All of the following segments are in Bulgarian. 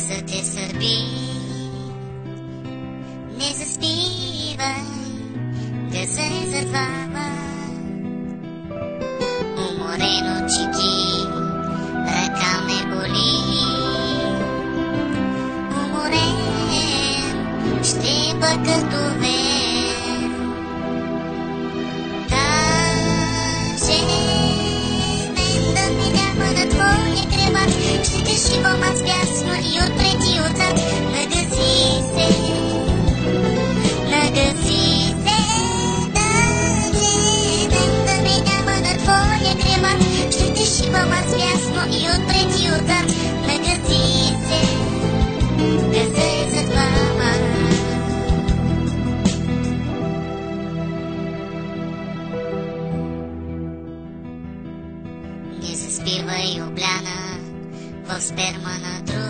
Гъзът те сърби, не заспивай, гъзът е за двама. Уморен от чеки, ръка ме боли. Уморен, ще бъда като мен. Даже мен да ми няма на твоя креват, ще те шивам аз бясно и отпред и отзад. Нагаси се, нагаси се. Даже мен да ми няма на твоя креват, ще те шивам аз бясно и отпред и отзад. Нагаси се, гъзът е за двама. Не заспивай обляна в сперма на друг.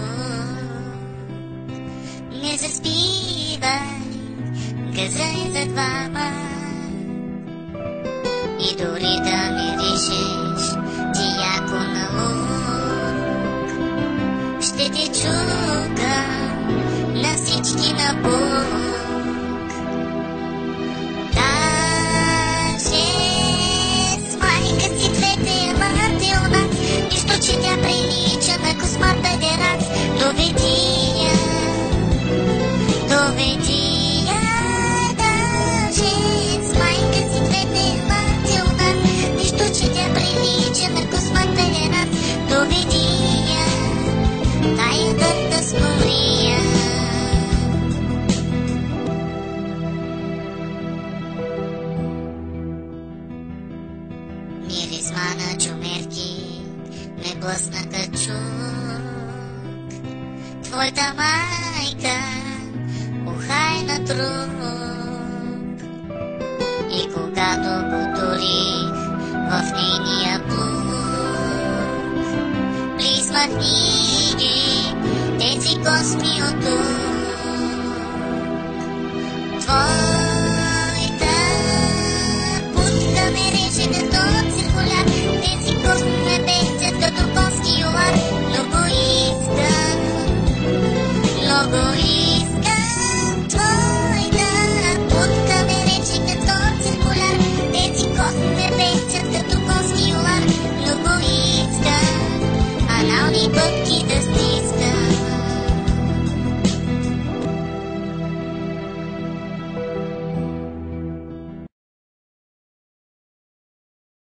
Не заспивай, гъзът е за двама. И дори да миришеш ти яко на лук, ще те чукам на всички напук. Даже с майка си двете амателна, нищо, че тя прилича на космата дерак. Доведи я, доведи я. Даже с майка си двете амателна, нищо, че тя прилича на космата дерак. Доведи я, тая дърта с коврия. Миризма на чумерки ме блъсна като чук. Твоята майка уха е на труп. И когато потурих